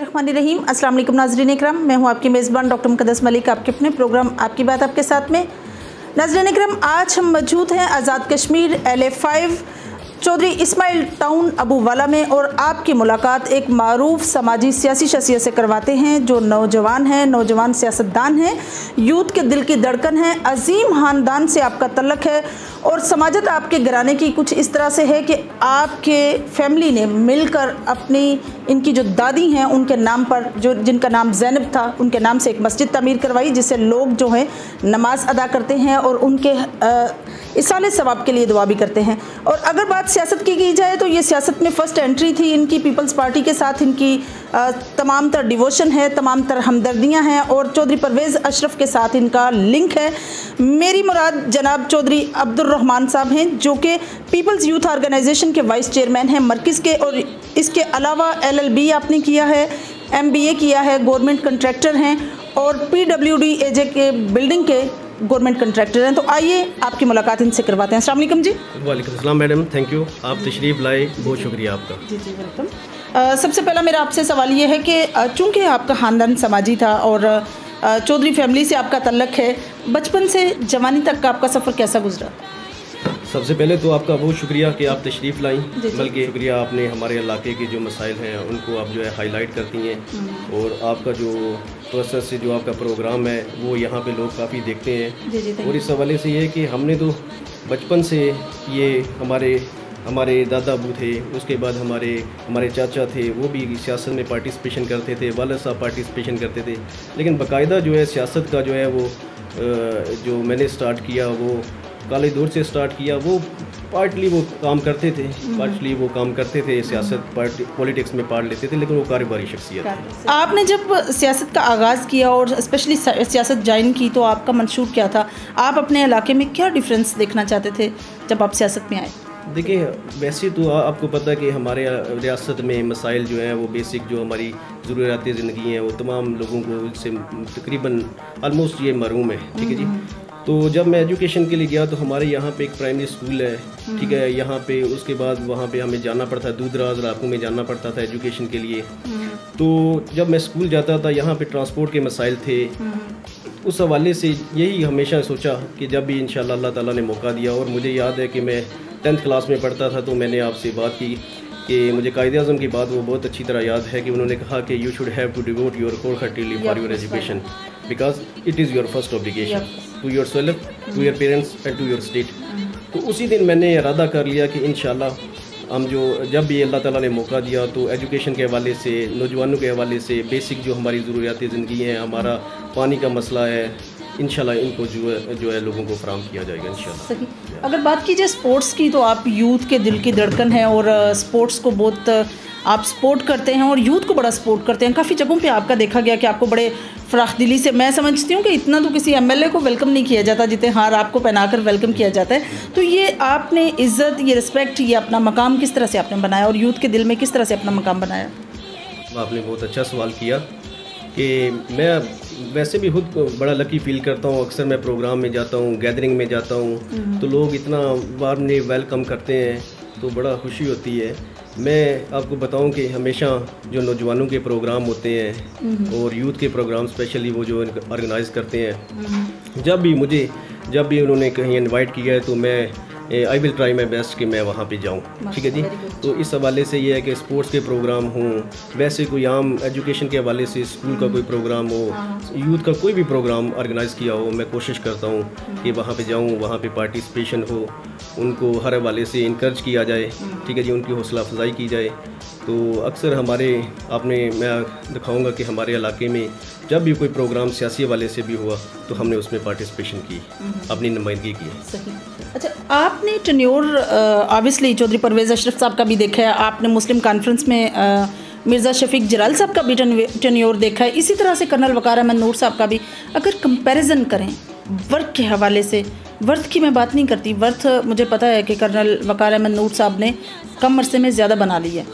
बिस्मिल्लाहिर्रहमानिर्रहीम। अस्सलाम वालेकुम नाज़रीन इकराम, मैं हूं आपकी मेज़बान डॉक्टर मुक़द्दस मलिक, आपके अपने प्रोग्राम आपकी बात आपके साथ में। नाज़रीन इकराम, आज हम मौजूद हैं आज़ाद कश्मीर LA5 चौधरी इस्माइल टाउन अबूवाला में और आपकी मुलाकात एक मारूफ समाजी सियासी शख्सियत से करवाते हैं जो नौजवान हैं, नौजवान सियासतदान हैं, यूथ के दिल की धड़कन है, अजीम ख़ानदान से आपका तल्लक है और समाजत आपके घराने की कुछ इस तरह से है कि आपके फैमिली ने मिलकर अपनी इनकी जो दादी हैं उनके नाम पर, जो जिनका नाम ज़ैनब था, उनके नाम से एक मस्जिद तामीर करवाई जिससे लोग जो हैं नमाज अदा करते हैं और उनके इसाले सवाब के लिए दुआ भी करते हैं। और अगर बात सियासत की जाए तो ये सियासत में फ़र्स्ट एंट्री थी इनकी पीपल्स पार्टी के साथ, इनकी तमाम तर डिवोशन है, तमाम तर हमदर्दियाँ हैं और चौधरी परवेज़ अशरफ के साथ इनका लिंक है। मेरी मुराद जनाब चौधरी अब्दुर्रहमान साहब हैं जो कि पीपल्स यूथ ऑर्गेनाइजेशन के वाइस चेयरमैन हैं मरकज़ के, और इसके अलावा LLB आपने किया है, MBA किया है, गवर्नमेंट कंट्रैक्टर हैं और PWD AJ के बिल्डिंग के गवर्नमेंट कंट्रैक्टर हैं। तो आइए आपकी मुलाकात इनसे करवाते हैं। अस्सलाम वालेकुम जी। वालेकुम अस्सलाम मैडम, थैंक यू, आप तशरीफ़ लाए, बहुत शुक्रिया आपका। जी वेलकम। सबसे पहला मेरा आपसे सवाल ये है कि चूँकि आपका ख़ानदान समाजी था और चौधरी फैमिली से आपका तल्लक है, बचपन से जवानी तक का आपका सफ़र कैसा गुजरा? सबसे पहले तो आपका बहुत शुक्रिया कि आप तशरीफ़ लाई, बल्कि शुक्रिया आपने हमारे इलाके के जो मसाइल हैं उनको आप जो है हाईलाइट करती हैं और आपका जो प्रोसेस से जो आपका प्रोग्राम है वो यहाँ पे लोग काफ़ी देखते हैं। और इस हवाले से ये है कि हमने तो बचपन से ये हमारे दादा अबू थे, उसके बाद हमारे चाचा थे, वो भी सियासत में पार्टिसिपेशन करते थे, वालिद साहब पार्टिसिपेशन करते थे। लेकिन बाकायदा जो है सियासत का जो है वो जो मैंने स्टार्ट किया वो कॉलेज दौर से स्टार्ट किया। वो पार्टली वो काम करते थे, सियासत पॉलिटिक्स में पार्ट लेते थे, लेकिन वो कारोबारी शख्सियत है। आपने जब सियासत का आगाज़ किया और स्पेशली सियासत ज्वाइन की तो आपका मंशूर क्या था? आप अपने इलाके में क्या डिफरेंस देखना चाहते थे जब आप सियासत में आए? देखिए, वैसे तो आपको पता है कि हमारे रियासत में मसाइल जो हैं वो बेसिक जो हमारी ज़रूरियात ज़िंदगी हैं वो तमाम लोगों को इससे तकरीबन आलमोस्ट ये मरूम है, ठीक है जी। तो जब मैं एजुकेशन के लिए गया तो हमारे यहाँ पे एक प्राइमरी स्कूल है, ठीक है, यहाँ पे उसके बाद वहाँ पे हमें जाना पड़ता, दूर दराज इलाकों में जाना पड़ता था एजुकेशन के लिए। तो जब मैं स्कूल जाता था यहाँ पे ट्रांसपोर्ट के मसाइल थे। उस हवाले से यही हमेशा सोचा कि जब भी इंशाल्लाह अल्लाह ताला ने मौका दिया, और मुझे याद है कि मैं 10th क्लास में पढ़ता था तो मैंने आपसे बात की कि मुझे कायदे-आज़म की बात वो बहुत अच्छी तरह याद है कि उन्होंने कहा कि you should have to devote your whole heartedly for your education because it is your first obligation to your self, to your parents and to your state. तो उसी दिन मैंने इरादा कर लिया कि इंशाल्लाह हम जो जब भी अल्लाह ताला ने मौका दिया तो एजुकेशन के हवाले से, नौजवानों के हवाले से बेसिक जो हमारी ज़रूरियात ज़िंदगी हैं, हमारा पानी का मसला है, इंशाल्लाह इनको जो है लोगों को फराहम किया जाएगा इंशाल्लाह। सही। अगर बात की जाए स्पोर्ट्स की तो आप यूथ के दिल की धड़कन है और स्पोर्ट्स को बहुत आप सपोर्ट करते हैं और यूथ को बड़ा सपोर्ट करते हैं। काफ़ी जगहों पे आपका देखा गया कि आपको बड़े फ़राख दिली से, मैं समझती हूँ कि इतना तो किसी MLA को वेलकम नहीं किया जाता जितने हार आपको पहनाकर वेलकम किया जाता है। तो ये आपने इज़्ज़त, ये रिस्पेक्ट, ये अपना मकाम किस तरह से आपने बनाया और यूथ के दिल में किस तरह से अपना मकाम बनाया? आपने बहुत अच्छा सवाल किया कि मैं वैसे भी खुद बड़ा लकी फील करता हूँ। अक्सर मैं प्रोग्राम में जाता हूँ, गैदरिंग में जाता हूँ तो लोग इतना वार्मली वेलकम करते हैं तो बड़ा खुशी होती है। मैं आपको बताऊं कि हमेशा जो नौजवानों के प्रोग्राम होते हैं और यूथ के प्रोग्राम स्पेशली वो जो ऑर्गेनाइज़ करते हैं, जब भी उन्होंने कहीं इनवाइट किया है तो मैं I will try my best कि मैं वहाँ पे जाऊँ, ठीक है जी। तो इस हवाले से ये है कि स्पोर्ट्स के प्रोग्राम हों, वैसे कोई आम एजुकेशन के हवाले से स्कूल का कोई प्रोग्राम हो, यूथ का कोई भी प्रोग्राम ऑर्गेनाइज़ किया हो, मैं कोशिश करता हूँ कि वहाँ पे जाऊँ, वहाँ पे पार्टिसिपेशन हो, उनको हर हवाले से इनकरेज किया जाए, ठीक है जी, उनकी हौसला अफजाई की जाए। तो अक्सर मैं दिखाऊंगा कि हमारे इलाके में जब भी कोई प्रोग्राम सियासी हवाले से भी हुआ तो हमने उसमें पार्टिसिपेशन की, अपनी नुमाइंदगी की। सही। अच्छा, आपने टेन्योर ऑब्वियसली चौधरी परवेज़ अशरफ साहब का भी देखा है, आपने मुस्लिम कॉन्फ्रेंस में मिर्ज़ा शफीक जलाल साहब का भी टेन्योर देखा है, इसी तरह से कर्नल वक़ार अहमद नूर साहब का भी। अगर कंपैरिजन करें वर्क के हवाले से, वर्थ की मैं बात नहीं करती, वर्थ मुझे पता है कि कर्नल वक़ार अहमद नूर साहब ने कम अरसे में ज़्यादा बना ली है,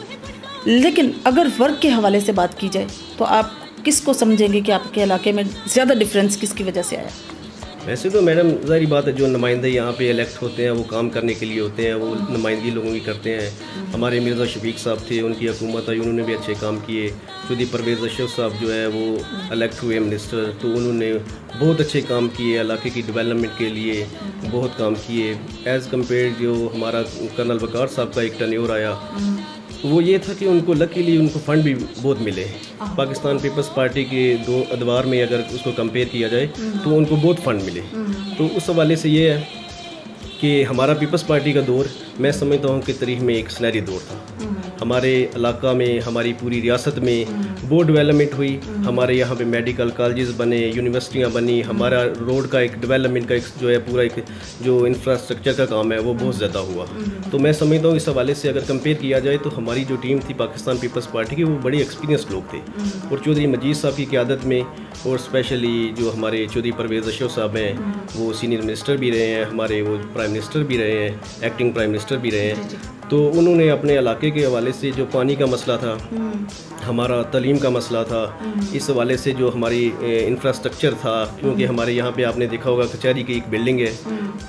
लेकिन अगर वर्क के हवाले से बात की जाए तो आप किसको समझेंगे कि आपके इलाके में ज़्यादा डिफरेंस किसकी वजह से आया? वैसे तो मैडम ज़ाहिर बात है, जो नुमाइंदे यहाँ पे इलेक्ट होते हैं वो काम करने के लिए होते हैं, वो नुमाइंदगी लोगों की करते हैं। हमारे मिर्ज़ा शफीक साहब थे, उनकी हुकूमत आई, उन्होंने भी अच्छे काम किए। चौधरी परवेज़ अशरफ साहब जो है वो इलेक्ट हुए मिनिस्टर, तो उन्होंने बहुत अच्छे काम किए, इलाके की डेवलपमेंट के लिए बहुत काम किए। एज़ कम्पेयर जो हमारा कर्नल वकार साहब का एक टन्योर आया, वो ये था कि उनको लकीली उनको फ़ंड भी बहुत मिले। पाकिस्तान पीपल्स पार्टी के दो अदवार में अगर उसको कंपेयर किया जाए तो उनको बहुत फ़ंड मिले। तो उस हवाले से ये है कि हमारा पीपल्स पार्टी का दौर मैं समझता हूँ कि तारीख़ में एक सुनहरी दौर था। हमारे इलाका में, हमारी पूरी रियासत में बहुत डेवलपमेंट हुई। हमारे यहाँ पे मेडिकल कॉलेजेस बने, यूनिवर्सिटियाँ बनी, हमारा रोड का एक डेवलपमेंट का एक जो है पूरा एक जो इंफ्रास्ट्रक्चर का काम है वो बहुत ज़्यादा हुआ। तो मैं समझता हूँ इस हवाले से अगर कंपेयर किया जाए तो हमारी जो टीम थी पाकिस्तान पीपल्स पार्टी की, वो बड़ी एक्सपीरियंस लोग थे। और चौधरी मजीद साहब की क़यादत में, और स्पेशली जो हमारे चौधरी परवेज़ अशरफ साहब हैं, वो सीनियर मिनिस्टर भी रहे हैं, हमारे वो प्राइम मिनिस्टर भी रहे हैं, एक्टिंग प्राइम मिनिस्टर भी रहे हैं। तो उन्होंने अपने इलाके के हवाले से जो पानी का मसला था, हमारा तालीम का मसला था, इस हवाले से जो हमारी इंफ्रास्ट्रक्चर था, क्योंकि हमारे यहाँ पे आपने देखा होगा कचहरी की एक बिल्डिंग है,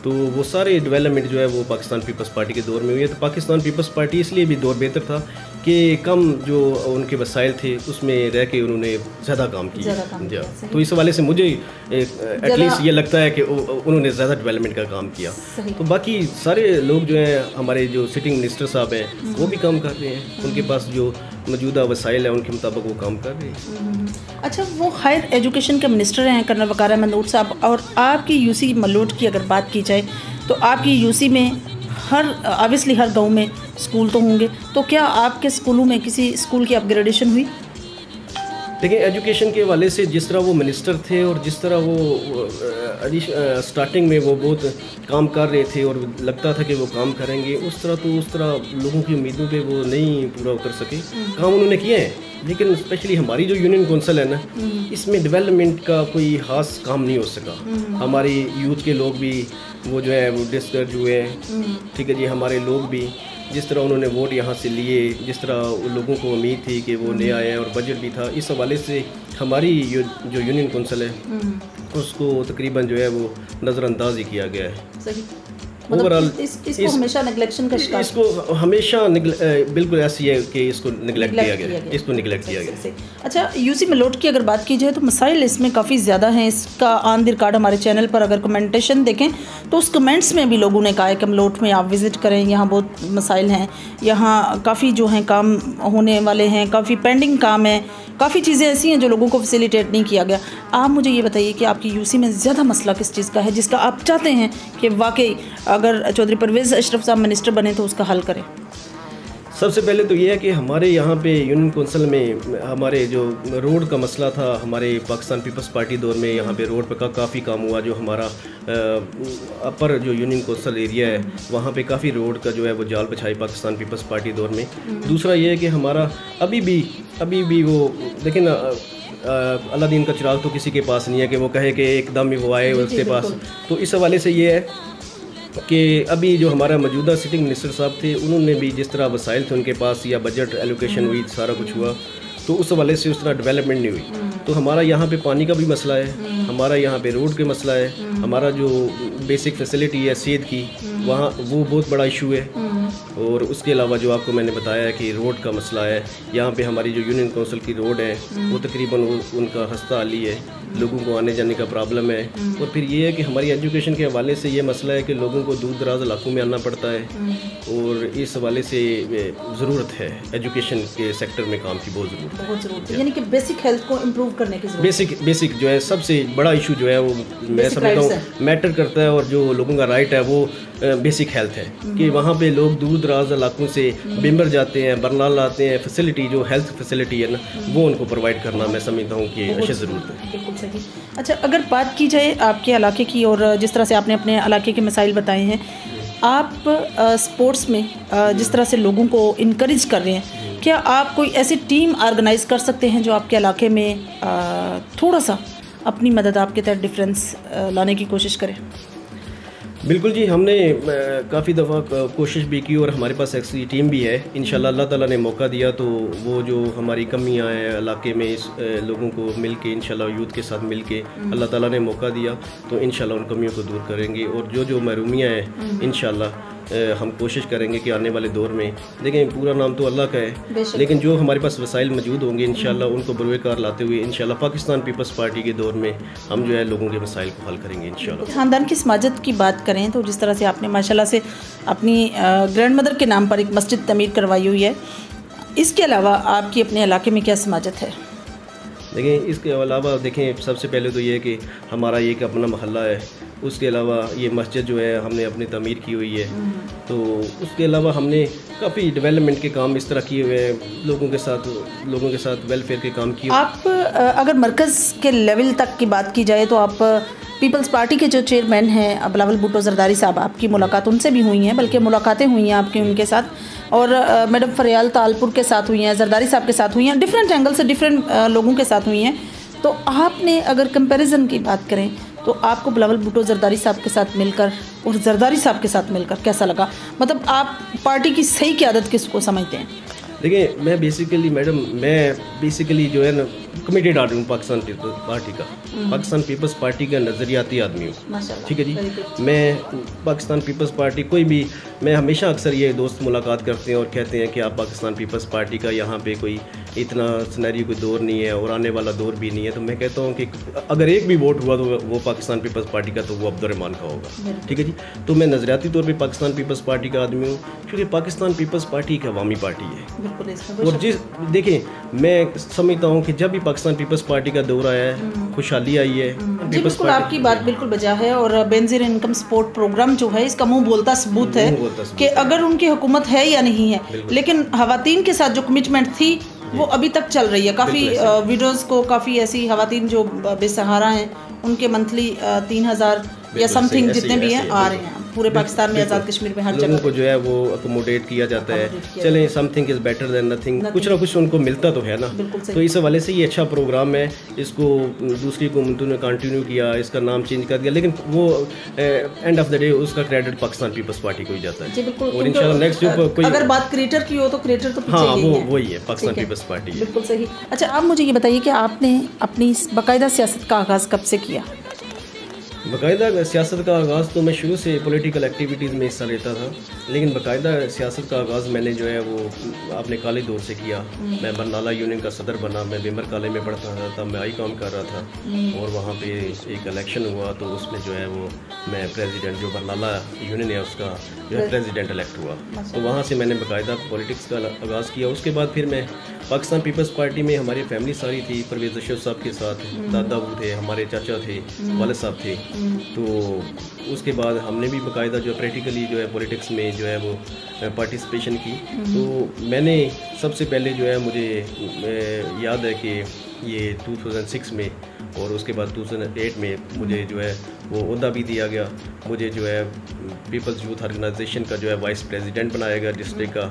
तो वो सारे डेवलपमेंट जो है वो पाकिस्तान पीपल्स पार्टी के दौर में हुई है। तो पाकिस्तान पीपल्स पार्टी इसलिए भी दौर बेहतर था कि कम जो उनके वसाइल थे उसमें रह के उन्होंने ज़्यादा काम किया। तो इस हवाले से मुझे एटलीस्ट ये लगता है कि उन्होंने ज़्यादा डेवलपमेंट का काम किया। तो बाकी सारे लोग जो हैं, हमारे जो सिटिंग मिनिस्टर साहब हैं, वो भी काम कर रहे हैं, उनके पास जो मौजूदा वसाइल है उनके मुताबिक वो काम कर रहे हैं। अच्छा, वो हायर एजुकेशन के मिनिस्टर हैं कर्नल वकार अहमद नूर साहब, और आपकी यूसी मलोट की अगर बात की जाए तो आपकी यूसी में ऑब्वियसली हर गांव में स्कूल तो होंगे, तो क्या आपके स्कूलों में किसी स्कूल की अपग्रेडेशन हुई? देखिए, एजुकेशन के हवाले से जिस तरह वो मिनिस्टर थे और जिस तरह वो स्टार्टिंग में वो बहुत काम कर रहे थे और लगता था कि वो काम करेंगे, उस तरह लोगों की उम्मीदों पे वो नहीं पूरा उतर सके। काम उन्होंने किए हैं, लेकिन स्पेशली हमारी जो यूनियन कौंसिल है ना, इसमें डेवलपमेंट का कोई ख़ास काम नहीं हो सका। हमारी यूथ के लोग भी वो जो है वो डिस्करेज हुए हैं, ठीक है जी। हमारे लोग भी जिस तरह उन्होंने वोट यहाँ से लिए, जिस तरह लोगों को उम्मीद थी कि वो नए आए हैं और बजट भी था, इस हवाले से हमारी जो यूनियन कौंसिल है उसको तकरीबन जो है वो नज़रअंदाज ही किया गया है। सही। ओवरऑल इसको हमेशा नेगलेक्शन का शिकार, इसको हमेशा बिल्कुल ऐसी है कि इसको निगलेक्ट किया गया, इसको निगलेक्ट किया गया। अच्छा, यूसी मलोट की अगर बात की जाए तो मसाइल इसमें काफ़ी ज़्यादा हैं। इसका ऑन द रिकॉर्ड हमारे चैनल पर अगर कमेंटेशन देखें तो उस कमेंट्स में भी लोगों ने कहा है कि मलोट में आप विज़िट करें, यहाँ बहुत मसाइल हैं, यहाँ काफ़ी जो हैं काम होने वाले हैं, काफ़ी पेंडिंग काम है, काफ़ी चीज़ें ऐसी हैं जो लोगों को फैसिलिटेट नहीं किया गया। आप मुझे ये बताइए कि आपकी यूसी में ज़्यादा मसला किस चीज़ का है जिसका आप चाहते हैं कि वाकई अगर चौधरी परवेज़ अशरफ साहब मिनिस्टर बने तो उसका हल करें? सबसे पहले तो ये है कि हमारे यहाँ पे यूनियन कौंसिल में हमारे जो रोड का मसला था, हमारे पाकिस्तान पीपल्स पार्टी दौर में यहाँ पे रोड पर काफ़ी काम हुआ। जो हमारा अपर जो यूनियन कौंसिल एरिया है वहाँ पे काफ़ी रोड का जो है वो जाल बिछाई पाकिस्तान पीपल्स पार्टी दौर में। दूसरा ये है कि हमारा अभी भी वो देखें ना, अलादीन का चिराग तो किसी के पास नहीं है कि वो कहे कि एकदम ही वो आए उसके पास। तो इस हवाले से ये है कि अभी जो हमारा मौजूदा सिटिंग मिनिस्टर साहब थे, उन्होंने भी जिस तरह वसाइल थे उनके पास या बजट एलोकेशन हुई, सारा कुछ हुआ, तो उस हवाले से उस तरह डेवलपमेंट नहीं हुई। तो हमारा यहाँ पे पानी का भी मसला है, हमारा यहाँ पे रोड का मसला है, हमारा जो बेसिक फैसिलिटी है सेहत की, वहाँ वो बहुत बड़ा इशू है। और उसके अलावा जो आपको मैंने बताया है कि रोड का मसला है, यहाँ पे हमारी जो यूनियन कौंसिल की रोड है वो तकरीबन उनका हस्ता आली है, लोगों को आने जाने का प्रॉब्लम है। और फिर ये है कि हमारी एजुकेशन के हवाले से ये मसला है कि लोगों को दूर दराज इलाकों में आना पड़ता है, और इस हवाले से ज़रूरत है एजुकेशन के सेक्टर में काम की बहुत ज़रूरत है। यानी कि बेसिक हेल्थ को इम्प्रूव करने की ज़रूरत है। बेसिक जो है सबसे बड़ा इशू जो है वो मैं समझता हूँ मैटर करता है, और जो लोगों का राइट है वो बेसिक हेल्थ है कि वहाँ पे लोग दूर दराज इलाकों से बिम्बर जाते हैं, बरनाल आते हैं, फैसिलिटी जो हेल्थ फैसिलिटी है ना वो उनको प्रोवाइड करना मैं समझता हूँ कि अच्छी ज़रूरत है। बिल्कुल सही। अच्छा, अगर बात की जाए आपके इलाके की और जिस तरह से आपने अपने इलाके के मसाइल बताए हैं, आप स्पोर्ट्स में जिस तरह से लोगों को इनकरेज कर रहे हैं, क्या आप कोई ऐसी टीम ऑर्गेनाइज़ कर सकते हैं जो आपके इलाके में थोड़ा सा अपनी मदद आपके तहत डिफरेंस लाने की कोशिश करें? बिल्कुल जी, हमने काफ़ी दफ़ा कोशिश भी की और हमारे पास एक्सी टीम भी है। इंशाल्लाह अल्लाह ताला ने मौका दिया तो वो जो हमारी कमियां हैं इलाके में इस लोगों को मिल के इंशाल्लाह यूथ के साथ मिल के अल्लाह ताला ने मौका दिया तो इंशाल्लाह उन कमियों को दूर करेंगे और जो महरूमियाँ हैं इंशाल्लाह हम कोशिश करेंगे कि आने वाले दौर में, देखें पूरा नाम तो अल्लाह का है, लेकिन जो हमारे पास वसाइल मौजूद होंगे इंशाल्लाह उनको बरूकार लाते हुए इंशाल्लाह पाकिस्तान पीपल्स पार्टी के दौर में हम जो है लोगों के मसाइल को हल करेंगे इंशाल्लाह। ख़ानदान की समाजत की बात करें तो जिस तरह से आपने माशाल्लाह से अपनी ग्रैंड मदर के नाम पर एक मस्जिद तमीर करवाई हुई है, इसके अलावा आपकी अपने इलाके में क्या समाजत है? देखें इसके अलावा देखें सबसे पहले तो ये है कि हमारा एक अपना मोहल्ला है, उसके अलावा ये मस्जिद जो है हमने अपनी तमीर की हुई है, तो उसके अलावा हमने काफ़ी डेवलपमेंट के काम इस तरह किए हुए हैं, लोगों के साथ वेलफेयर के काम किए। आप अगर मरकज़ के लेवल तक की बात की जाए तो आप पीपल्स पार्टी के जो चेयरमैन हैं बिलावल भुट्टो जरदारी साहब, आपकी मुलाकात उनसे भी हुई हैं, बल्कि मुलाकातें हुई हैं आपकी उनके साथ, और मैडम फरियाल तालपुर के साथ हुई हैं, जरदारी साहब के साथ हुई हैं, डिफरेंट एंगल से डिफरेंट लोगों के साथ हुई हैं। तो आपने अगर कंपैरिजन की बात करें तो आपको बिलावल भुट्टो जरदारी साहब के साथ मिलकर और जरदारी साहब के साथ मिलकर कैसा लगा? मतलब आप पार्टी की सही क़यादत किसको समझते हैं? देखिए मैं बेसिकली जो है ना कमिटेड आदमी हूँ पाकिस्तान पीपल्स पार्टी का, पाकिस्तान पीपल्स पार्टी का नज़रियाती आदमी हूँ, ठीक है जी। मैं पाकिस्तान पीपल्स पार्टी मैं हमेशा अक्सर ये दोस्त मुलाकात करते हैं और कहते हैं कि आप पाकिस्तान पीपल्स पार्टी का यहाँ पे कोई इतना सिनेरियो कोई दौर नहीं है और आने वाला दौर भी नहीं है, तो मैं कहता हूँ कि अगर एक भी वोट हुआ तो वो पाकिस्तान पीपल्स पार्टी का, तो वो अब्दुर्रहमान का होगा, ठीक है जी। तो मैं नज़रियाती तौर पे पाकिस्तान पीपल्स पार्टी का आदमी हूँ, क्योंकि पाकिस्तान पीपल्स पार्टी एक अवामी पार्टी है। और देखें मैं समझता हूँ कि जब भी पाकिस्तान पीपल्स पार्टी का दौर आया है, खुशहाली आई है। बिल्कुल आपकी बात बिल्कुल बजा है, और बेनजीर इनकम सपोर्ट प्रोग्राम जो है इसका मुँह बोलता सबूत है कि अगर उनकी हुकूमत है या नहीं है, लेकिन खवातीन के साथ जो कमिटमेंट थी वो अभी तक चल रही है। काफ़ी वीडियोज़ को काफ़ी ऐसी खवातीन जो बेसहारा हैं उनके मंथली 3,000 या समथिंग जितने भी हैं आ रहे हैं पूरे पाकिस्तान में, आज़ाद कश्मीर में हर जगह को जो है वो अकोमोडेट किया जाता है। चलें, something is better than nothing, कुछ ना कुछ उनको मिलता तो है ना। तो इस हवाले से ये अच्छा प्रोग्राम है, इसको दूसरी हुकूमतों ने कंटिन्यू किया, इसका नाम चेंज कर दिया, लेकिन वो एंड ऑफ द डे उसका क्रेडिट पाकिस्तान पीपल्स पार्टी को ही जाता है। और इंशाल्लाह नेक्स्ट जो कोई अगर बात क्रिएटर की हो तो क्रिएटर तो हाँ वही है, पाकिस्तान पीपल्स पार्टी। बिल्कुल सही। अच्छा, आप मुझे ये बताइए कि आपने अपनी बाकायदा सियासत का आगाज़ कब से किया? बाकायदा सियासत का आगाज़ तो मैं शुरू से पॉलिटिकल एक्टिविटीज़ में हिस्सा लेता था, लेकिन बाकायदा सियासत का आगाज़ मैंने जो है वो अपने कॉलेज दौर से किया। मैं बरनाला यूनियन का सदर बना, मैं बेमर कॉलेज में पढ़ता था, तब मैं आई काम कर रहा था, और वहाँ पे एक इलेक्शन हुआ तो उसमें जो है वो मैं प्रेसिडेंट, जो बरनाला यूनियन है उसका जो है प्रेसिडेंट इलेक्ट हुआ। तो वहाँ से मैंने बाकायदा पॉलिटिक्स का आगाज़ किया। उसके बाद फिर मैं पाकिस्तान पीपल्स पार्टी में, हमारी फैमिली सारी थी, परवेज़ अशरफ साहब के साथ दादा वो थे, हमारे चाचा थे, वालिद साहब थे, तो उसके बाद हमने भी बाकायदा जो प्रैक्टिकली जो है पॉलिटिक्स में जो है वो पार्टिसिपेशन की। तो मैंने सबसे पहले जो है मुझे याद है कि ये 2006 में और उसके बाद 2008 में मुझे जो है वो ओहदा भी दिया गया। मुझे जो है पीपल्स यूथ ऑर्गेनाइजेशन का जो है वाइस प्रेसिडेंट बनाया गया डिस्ट्रिक्ट का,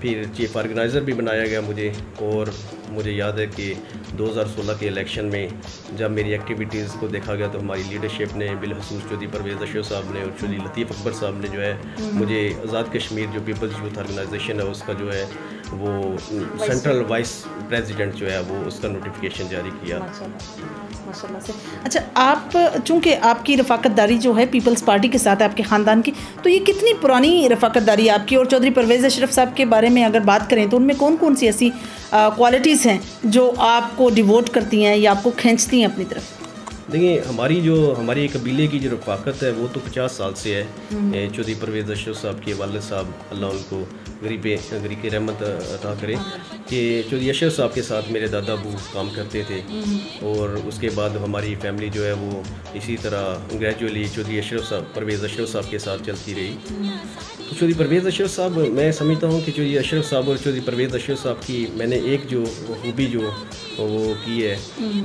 फिर चीफ ऑर्गेनाइज़र भी बनाया गया मुझे। और मुझे याद है कि 2016 के इलेक्शन में जब मेरी एक्टिविटीज़ को देखा गया तो हमारी लीडरशिप ने, बिलखसूस चौधरी परवेज़ अशरफ साहब ने और चौधरी लतीफ़ अकबर साहब ने जो है मुझे आज़ाद कश्मीर जो पीपल्स यूथ ऑर्गेनाइजेशन है उसका जो है वो सेंट्रल वाइस प्रेसिडेंट जो है वो उसका नोटिफिकेशन जारी किया। माशाल्लाह से। अच्छा, आप चूँकि आपकी रफ़ाकतदारी जो है पीपल्स पार्टी के साथ है आपके ख़ानदान की, तो ये कितनी पुरानी रफ़ाकतदारी है आपकी? और चौधरी परवेज़ अशरफ साहब के बारे में अगर बात करें तो उनमें कौन कौन सी ऐसी क्वालिटीज़ हैं जो आपको डिवोट करती हैं या आपको खींचती हैं अपनी तरफ? देखिए हमारी कबीले की जो रफ़ाकत है वो तो 50 साल से है। चौधरी परवेज़ अशरफ साहब के वालिद साहब, अल्लाह उनको गरीब रहमत अता करे, कि चौधरी अशरफ साहब के साथ मेरे दादा अबू काम करते थे, और उसके बाद हमारी फैमिली जो है वो इसी तरह ग्रेजुअली चौधरी अशरफ साहब, परवेज़ अशरफ साहब के साथ चलती रही। तो चौधरी परवेज़ अशरफ साहब, मैं समझता हूँ कि चौधरी अशरफ साहब और चौधरी परवेज़ अशरफ साहब की मैंने एक जो खूबी जो वो की है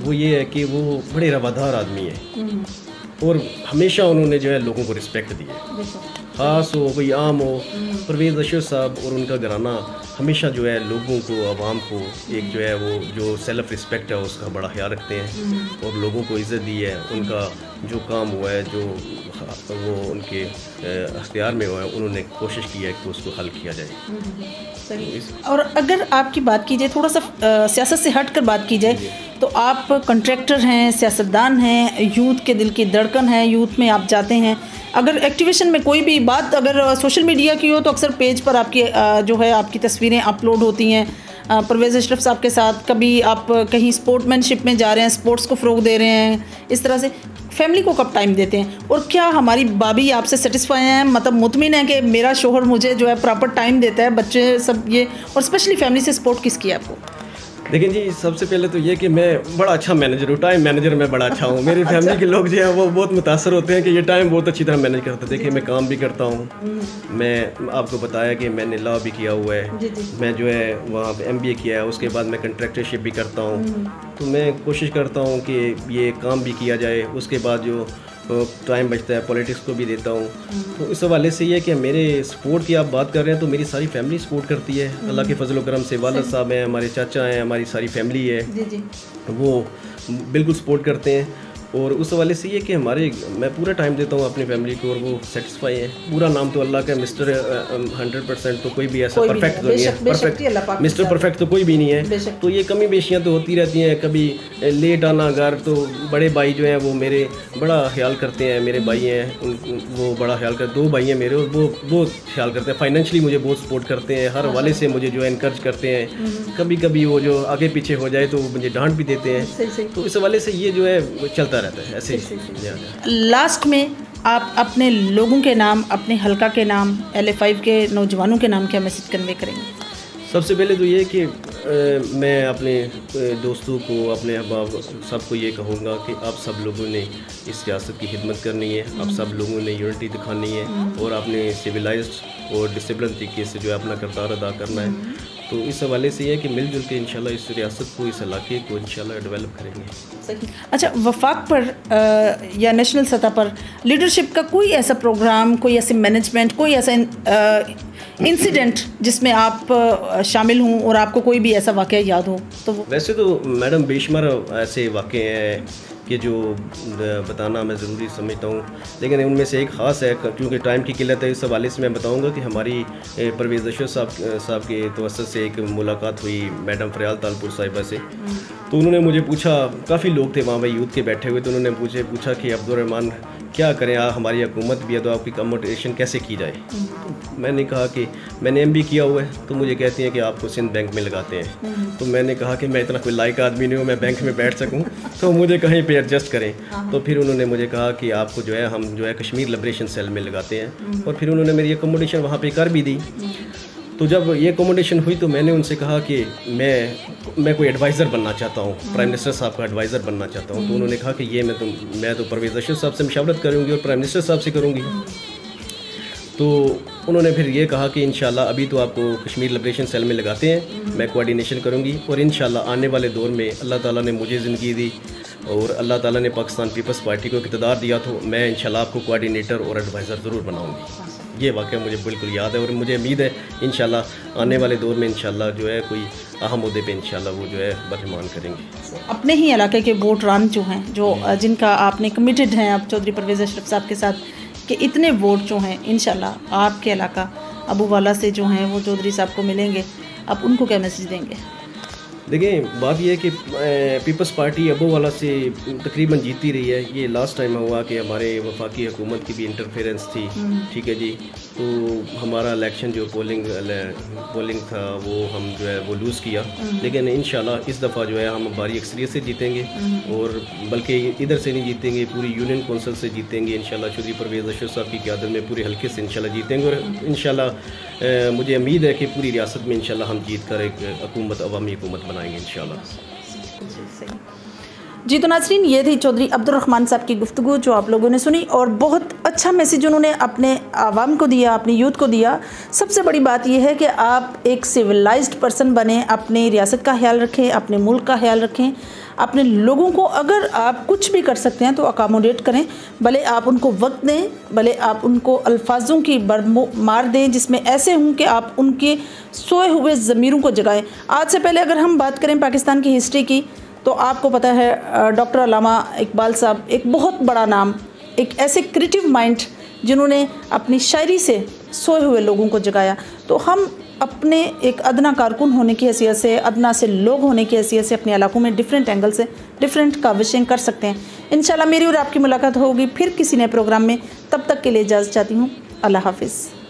वो ये है कि वो बड़े रवादार आदमी है, और हमेशा उन्होंने जो है लोगों को रिस्पेक्ट दी है, ख़ास हो कोई आम हो। परवेज़ अशरफ साहब और उनका घराना हमेशा जो है लोगों को, आवाम को एक जो है वो जो सेल्फ़ रिस्पेक्ट है उसका बड़ा ख्याल रखते हैं, और लोगों को इज़्ज़त दी है। उनका जो काम हुआ है, जो वो उनके अख्तियार में हुआ है, उन्होंने कोशिश की है कि उसको हल किया जाए। सही। और अगर आपकी बात की जाए, थोड़ा सा सियासत से हट कर बात की जाए, तो आप कॉन्ट्रैक्टर हैं, सियासतदान हैं, यूथ के दिल की धड़कन है, यूथ में आप जाते हैं। अगर एक्टिवेशन में कोई भी बात अगर सोशल मीडिया की हो तो अक्सर पेज पर आपकी जो है आपकी तस्वीरें अपलोड होती हैं परवेज़ अशरफ साहब के साथ। कभी आप कहीं स्पोर्ट्समैनशिप में जा रहे हैं, स्पोर्ट्स को फ़रोग दे रहे हैं, इस तरह से फैमिली को कब टाइम देते हैं? और क्या हमारी भाभी आपसे सेटिस्फाई हैं, मतलब मुतमिन है कि मेरा शोहर मुझे जो है प्रॉपर टाइम देता है, बच्चे सब ये, और स्पेशली फैमिली से सपोर्ट किसकी है आपको? देखिए जी, सबसे पहले तो ये कि मैं बड़ा अच्छा मैनेजर हूँ, टाइम मैनेजर मैं बड़ा अच्छा हूँ। मेरी फैमिली के लोग जो हैं वो बहुत मुतासर होते हैं कि ये टाइम बहुत अच्छी तरह मैनेज करते हैं। देखिए मैं काम भी करता हूँ, मैं आपको बताया कि मैंने लॉ भी किया हुआ है, मैं जो है वहाँ पे MBA किया है, उसके बाद मैं कंट्रैक्टरशिप भी करता हूँ। तो मैं कोशिश करता हूँ कि ये काम भी किया जाए, उसके बाद जो टाइम बचता है पॉलिटिक्स को भी देता हूँ। तो इस हवाले से ये कि मेरे सपोर्ट की आप बात कर रहे हैं तो मेरी सारी फैमिली सपोर्ट करती है, अल्लाह के फजल करम से। वालिद साहब हैं, हमारे चाचा हैं, हमारी सारी फैमिली है, वो बिल्कुल सपोर्ट करते हैं। और उस हवाले से ये कि मैं पूरा टाइम देता हूँ अपनी फैमिली को और वो सेटिस्फाई है। पूरा नाम तो अल्लाह का मिस्टर 100% तो कोई भी ऐसा परफेक्ट तो नहीं है, परफेक्ट मिस्टर परफेक्ट तो कोई भी नहीं है। तो ये कमी बेशियाँ तो होती रहती हैं, कभी लेट आना घर। तो बड़े भाई जो हैं वो मेरे बड़ा ख्याल करते हैं, मेरे भाई हैं वो बड़ा ख्याल करते, 2 भाई हैं मेरे और वो बहुत ख्याल करते हैं, फाइनेंशली मुझे बहुत सपोर्ट करते हैं, हर हवाले से मुझे जो है इनकरेज करते हैं। कभी कभी वो जो आगे पीछे हो जाए तो मुझे डांट भी देते हैं। तो इस हवाले से ये जो है चलता रहता है ऐसे। लास्ट में आप अपने लोगों के नाम, अपने हल्का के नाम, LA5 के नौजवानों के नाम क्या मैसेज कन्वे करेंगे? सबसे पहले तो ये कि मैं अपने दोस्तों को, अपने अहबाब सबको ये कहूँगा कि आप सब लोगों ने इस सियासत की खिदमत करनी है, आप सब लोगों ने यूनिटी दिखानी है और आपने सिविलाइज्ड और डिसिप्लिन तरीके से जो है अपना किरदार अदा करना है। तो इस हवाले से ये कि मिलजुल के इंशाल्लाह इस रियासत को, इस इलाके को इंशाल्लाह डेवलप करेंगे। अच्छा, वफाक पर या नेशनल सतह पर लीडरशिप का कोई ऐसा प्रोग्राम, कोई ऐसे मैनेजमेंट, कोई ऐसा इंसिडेंट जिसमें आप शामिल हों और आपको कोई भी ऐसा वाक़या याद हो? तो वैसे तो मैडम बेशुमार ऐसे वाक़े हैं कि जो बताना मैं ज़रूरी समझता हूँ, लेकिन उनमें से एक ख़ास है, क्योंकि टाइम की किल्लत है, इस हवाले से मैं बताऊँगा कि हमारी परवेज़ अशरफ साहब के तवस्सुत से एक मुलाकात हुई मैडम फ़रियाल तालपुर साहिबा से। तो उन्होंने मुझे पूछा, काफ़ी लोग थे वहाँ पे यूथ के बैठे हुए, तो उन्होंने मुझे पूछा कि अब्दुर्रहमान क्या करें, हमारी हुकूमत भी है तो आपकी अकोमोडेशन कैसे की जाए। तो मैंने कहा कि मैंने MBA किया हुआ है, तो मुझे कहती हैं कि आपको सिंध बैंक में लगाते हैं। तो मैंने कहा कि मैं इतना कोई लायक आदमी नहीं हूँ मैं बैंक में बैठ सकूँ, तो मुझे कहीं पे एडजस्ट करें। तो फिर उन्होंने मुझे कहा कि आपको जो है हम जो है कश्मीर लिबरेशन सेल में लगाते हैं, और फिर उन्होंने मेरी अकोमोडेशन वहाँ पर कर भी दी। तो जब ये अकोमोडेशन हुई तो मैंने उनसे कहा कि मैं कोई एडवाइज़र बनना चाहता हूँ, प्राइम मिनिस्टर साहब का एडवाइज़र बनना चाहता हूँ। तो उन्होंने कहा कि ये मैं तो परवेज़ अशरफ साहब से मशावरत करूँगी और प्राइम मिनिस्टर साहब से करूँगी। तो उन्होंने फिर ये कहा कि इंशाल्लाह अभी तो आपको कश्मीर लिबरेशन सेल में लगाते हैं, मैं कोऑर्डिनेशन करूँगी, और इंशाल्लाह आने वाले दौर में अल्लाह ताला ने मुझे ज़िंदगी दी और अल्लाह ताला ने पाकिस्तान पीपल्स पार्टी को इक़्तिदार दिया, तो मैं इंशाल्लाह आपको कोऑर्डिनेटर और एडवाइज़र ज़रूर बनाऊँगी। ये वाक़या मुझे बिल्कुल याद है और मुझे उम्मीद है इंशाल्लाह आने वाले दौर में इंशाल्लाह जो है कोई अहम मुद्दे पे इंशाल्लाह वो जो है बर्तमान करेंगे। अपने ही इलाके के वोटरान जो हैं, जो जिनका आपने कमिटेड हैं आप चौधरी परवेज़ अशरफ साहब के साथ, कि इतने वोट जो हैं इंशाल्लाह आपके इलाका अबूवाला से जो हैं वो चौधरी साहब को मिलेंगे, आप उनको क्या मैसेज देंगे? देखिए बात यह है कि पीपल्स पार्टी अबूवाला से तकरीबन जीती रही है। ये लास्ट टाइम हुआ कि हमारे वफाकी हुकूमत की भी इंटरफेरेंस थी, ठीक है जी। तो हमारा इलेक्शन जो पोलिंग था वो हम जो है वो लूज़ किया, लेकिन इंशाल्लाह इस दफ़ा जो है हम भारी अक्सरियत से जीतेंगे, और बल्कि इधर से नहीं जीतेंगे, पूरी यूनियन कौंसिल से जीतेंगे इंशाल्लाह। चौधरी परवेज़ अशरफ साहब की क़यादत में पूरे हल्के से इंशाल्लाह जीतेंगे, और इंशाल्लाह मुझे उम्मीद है कि पूरी रियासत में इंशाल्लाह हम जीत कर एक हुकूमत, अवामी हुकूमत बनाएंगे इंशाल्लाह। जी तो नाज़रीन, ये थी चौधरी अब्दुर्रहमान साहब की गुफ्तगू जो आप लोगों ने सुनी, और बहुत अच्छा मैसेज उन्होंने अपने आवाम को दिया, अपनी यूथ को दिया। सबसे बड़ी बात यह है कि आप एक सिविलाइज्ड पर्सन बने, अपनी रियासत का ख्याल रखें, अपने मुल्क का ख्याल रखें, अपने लोगों को अगर आप कुछ भी कर सकते हैं तो अकोमोडेट करें, भले आप उनको वक्त दें, भले आप उनको अल्फाजों की मार दें जिसमें ऐसे हों कि आप उनके सोए हुए ज़मीरों को जगाएं। आज से पहले अगर हम बात करें पाकिस्तान की हिस्ट्री की, तो आपको पता है डॉक्टर अल्लामा इकबाल साहब एक बहुत बड़ा नाम एक ऐसे क्रिएटिव माइंड जिन्होंने अपनी शायरी से सोए हुए लोगों को जगाया। तो हम अपने एक अदना कारकुन होने की हैसियत से, अदना से लोग होने की हैसियत से अपने इलाकों में डिफरेंट एंगल से डिफरेंट काविशें कर सकते हैं। इंशाल्लाह मेरी और आपकी मुलाकात होगी फिर किसी नए प्रोग्राम में। तब तक के लिए इजाज़त चाहती हूँ। अल्लाह हाफिज़।